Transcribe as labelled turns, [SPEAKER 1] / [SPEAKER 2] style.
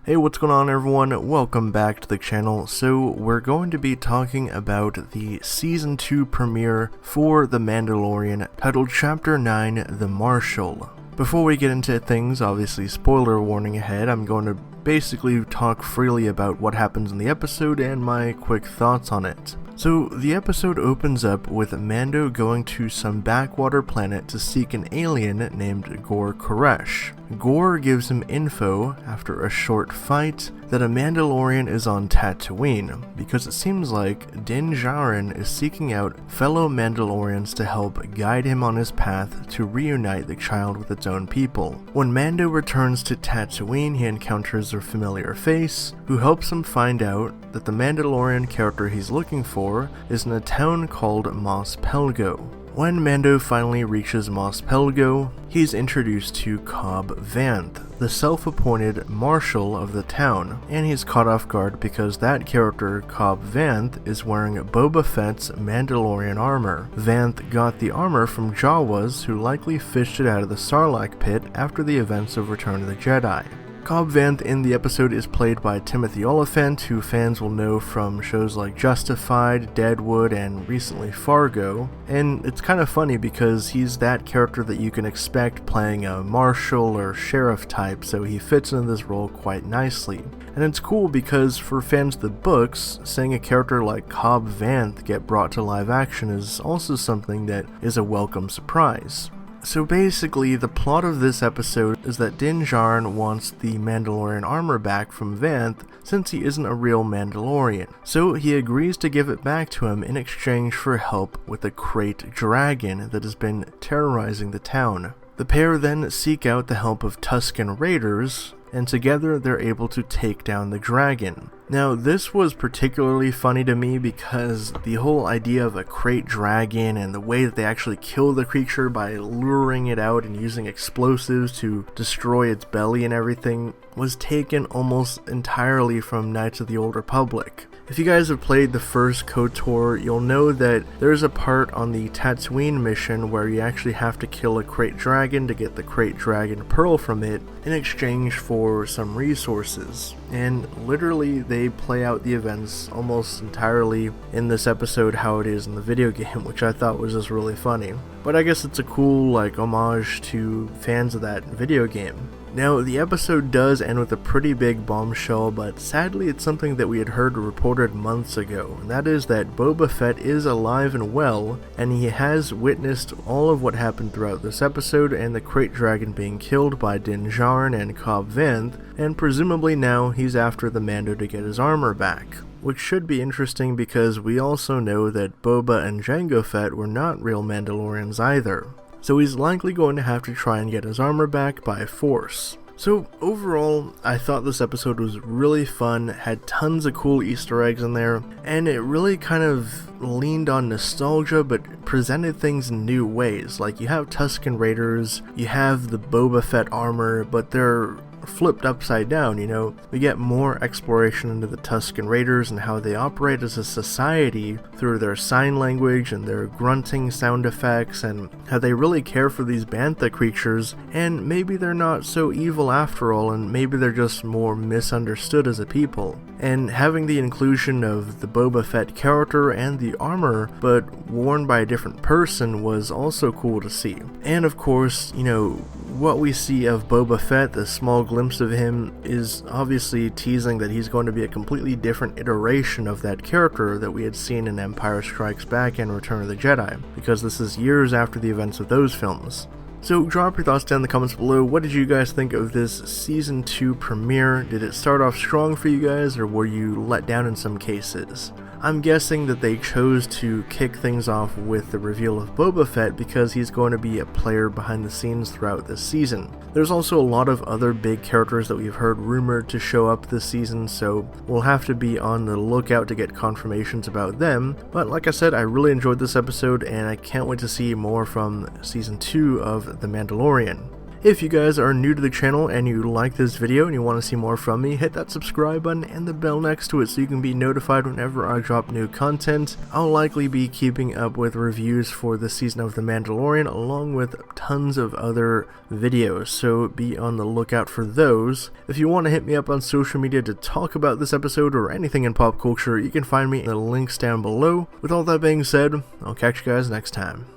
[SPEAKER 1] Hey, what's going on everyone? Welcome back to the channel. So we're going to be talking about the Season 2 premiere for The Mandalorian titled Chapter 9, The Marshal. Before we get into things, obviously spoiler warning ahead, I'm going to basically talk freely about what happens in the episode and my quick thoughts on it. So the episode opens up with Mando going to some backwater planet to seek an alien named Gor Koresh. Gor gives him info, after a short fight, that a Mandalorian is on Tatooine, because it seems like Din Djarin is seeking out fellow Mandalorians to help guide him on his path to reunite the child with its own people. When Mando returns to Tatooine, he encounters a familiar face, who helps him find out that the Mandalorian character he's looking for is in a town called Mos Pelgo. When Mando finally reaches Mos Pelgo, he's introduced to Cobb Vanth, the self-appointed Marshal of the town, and he's caught off guard because that character, Cobb Vanth, is wearing Boba Fett's Mandalorian armor. Vanth got the armor from Jawas, who likely fished it out of the Sarlacc pit after the events of Return of the Jedi. Cobb Vanth in the episode is played by Timothy Olyphant, who fans will know from shows like Justified, Deadwood, and recently Fargo. And it's kind of funny because he's that character that you can expect playing a marshal or sheriff type, so he fits into this role quite nicely. And it's cool because for fans of the books, seeing a character like Cobb Vanth get brought to live action is also something that is a welcome surprise. So basically, the plot of this episode is that Din Djarin wants the Mandalorian armor back from Vanth since he isn't a real Mandalorian. So he agrees to give it back to him in exchange for help with a crate dragon that has been terrorizing the town. The pair then seek out the help of Tusken Raiders, and together they're able to take down the dragon. Now, this was particularly funny to me because the whole idea of a crate dragon and the way that they actually kill the creature by luring it out and using explosives to destroy its belly and everything was taken almost entirely from Knights of the Old Republic. If you guys have played the first KOTOR, you'll know that there's a part on the Tatooine mission where you actually have to kill a crate dragon to get the crate dragon pearl from it in exchange for some resources. And literally they play out the events almost entirely in this episode how it is in the video game, which I thought was just really funny. But I guess it's a cool homage to fans of that video game. Now, the episode does end with a pretty big bombshell, but sadly it's something that we had heard reported months ago, and that is that Boba Fett is alive and well, and he has witnessed all of what happened throughout this episode and the crate dragon being killed by Din Djarin and Cobb Vanth, and presumably now he's after the Mando to get his armor back. Which should be interesting because we also know that Boba and Jango Fett were not real Mandalorians either. So he's likely going to have to try and get his armor back by force. So overall, I thought this episode was really fun, had tons of cool Easter eggs in there, and it really kind of leaned on nostalgia but presented things in new ways. Like, you have Tusken Raiders, you have the Boba Fett armor, but they're flipped upside down, We get more exploration into the Tusken Raiders and how they operate as a society through their sign language and their grunting sound effects, and how they really care for these bantha creatures, and maybe they're not so evil after all, and maybe they're just more misunderstood as a people. And having the inclusion of the Boba Fett character and the armor, but worn by a different person, was also cool to see. And of course, what we see of Boba Fett, the small glimpse of him, is obviously teasing that he's going to be a completely different iteration of that character that we had seen in Empire Strikes Back and Return of the Jedi, because this is years after the events of those films. So drop your thoughts down in the comments below. What did you guys think of this Season 2 premiere? Did it start off strong for you guys, or were you let down in some cases? I'm guessing that they chose to kick things off with the reveal of Boba Fett because he's going to be a player behind the scenes throughout this season. There's also a lot of other big characters that we've heard rumored to show up this season, so we'll have to be on the lookout to get confirmations about them. But like I said, I really enjoyed this episode, and I can't wait to see more from Season 2 of The Mandalorian. If you guys are new to the channel and you like this video and you want to see more from me, hit that subscribe button and the bell next to it so you can be notified whenever I drop new content. I'll likely be keeping up with reviews for this season of The Mandalorian along with tons of other videos, so be on the lookout for those. If you want to hit me up on social media to talk about this episode or anything in pop culture, you can find me in the links down below. With all that being said, I'll catch you guys next time.